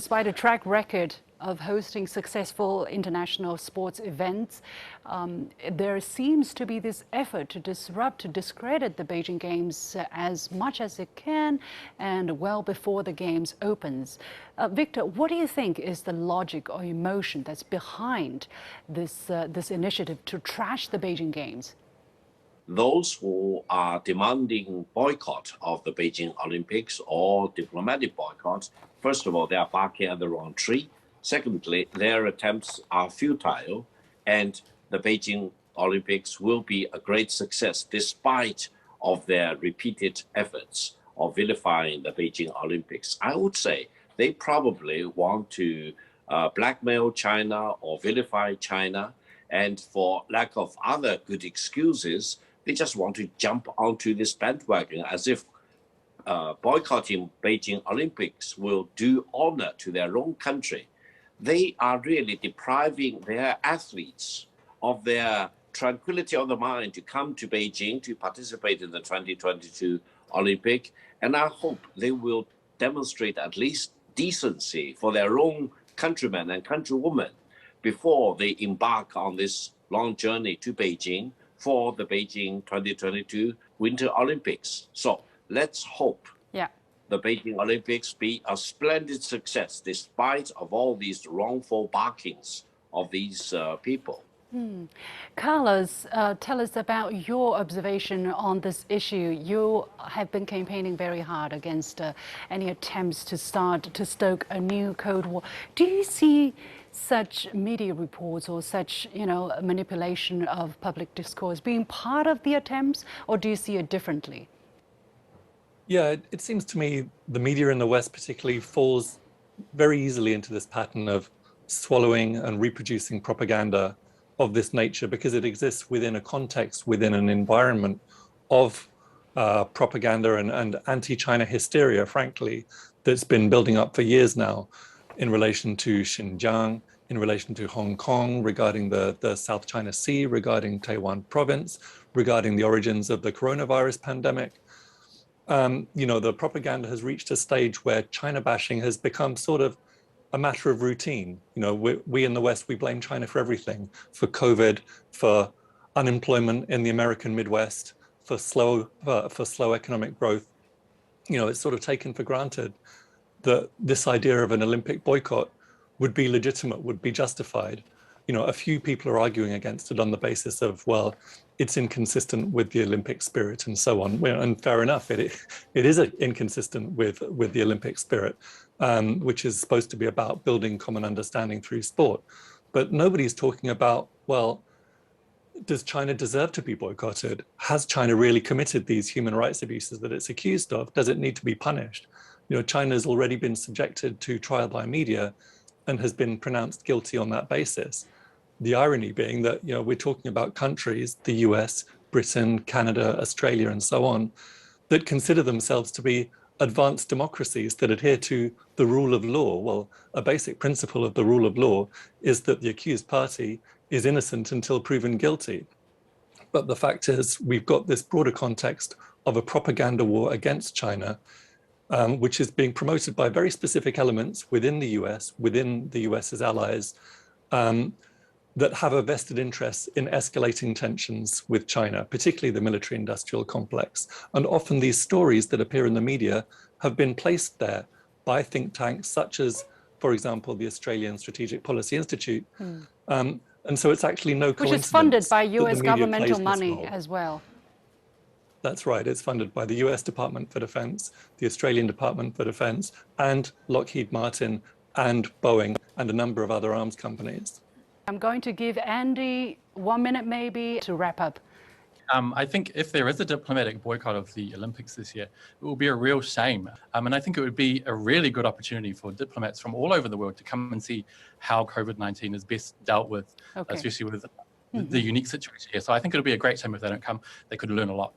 Despite a track record of hosting successful international sports events, there seems to be this effort to disrupt, to discredit the Beijing Games as much as it can and well before the Games opens. Victor, what do you think is the logic or emotion that's behind this initiative to trash the Beijing Games? Those who are demanding boycott of the Beijing Olympics or diplomatic boycott, first of all, they are barking at the wrong tree. Secondly, their attempts are futile, and the Beijing Olympics will be a great success despite of their repeated efforts of vilifying the Beijing Olympics. I would say they probably want to blackmail China or vilify China, and for lack of other good excuses, they just want to jump onto this bandwagon as if boycotting Beijing Olympics will do honor to their own country. They are really depriving their athletes of their tranquility of the mind to come to Beijing to participate in the 2022 Olympic. And I hope they will demonstrate at least decency for their own countrymen and countrywomen before they embark on this long journey to Beijing for the Beijing 2022 Winter Olympics. So let's hope the Beijing Olympics be a splendid success despite of all these wrongful barkings of these people. Carlos, tell us about your observation on this issue. You have been campaigning very hard against any attempts to stoke a new Cold War. Do you see such media reports or such, manipulation of public discourse being part of the attempts, or do you see it differently? Yeah, it seems to me the media in the West particularly falls very easily into this pattern of swallowing and reproducing propaganda of this nature because it exists within a context, within an environment of propaganda and anti-China hysteria, frankly, that's been building up for years now in relation to Xinjiang, in relation to Hong Kong, regarding the South China Sea, regarding Taiwan province, regarding the origins of the coronavirus pandemic. The propaganda has reached a stage where China bashing has become sort of a matter of routine. We in the West, we blame China for everything, for COVID, for unemployment in the American Midwest, for slow economic growth. It's sort of taken for granted that this idea of an Olympic boycott would be legitimate, would be justified. A few people are arguing against it on the basis of, well, it's inconsistent with the Olympic spirit and so on. And fair enough, it is inconsistent with the Olympic spirit, which is supposed to be about building common understanding through sport. But nobody's talking about, well, does China deserve to be boycotted? Has China really committed these human rights abuses that it's accused of? Does it need to be punished? China's already been subjected to trial by media and has been pronounced guilty on that basis. The irony being that, we're talking about countries, the US, Britain, Canada, Australia, and so on, that consider themselves to be advanced democracies that adhere to the rule of law. Well, a basic principle of the rule of law is that the accused party is innocent until proven guilty. But the fact is, we've got this broader context of a propaganda war against China, which is being promoted by very specific elements within the US's allies, that have a vested interest in escalating tensions with China, particularly the military-industrial complex. And often these stories that appear in the media have been placed there by think tanks such as, for example, the Australian Strategic Policy Institute. And so it's actually no coincidence. Which is funded by US governmental money as well. That's right. It's funded by the US Department for Defense, the Australian Department for Defense, and Lockheed Martin, and Boeing, and a number of other arms companies. I'm going to give Andy 1 minute maybe to wrap up. I think if there is a diplomatic boycott of the Olympics this year, it will be a real shame. And I think it would be a really good opportunity for diplomats from all over the world to come and see how COVID-19 is best dealt with, especially with the unique situation here. So I think it'll be a great shame if they don't come. They could learn a lot.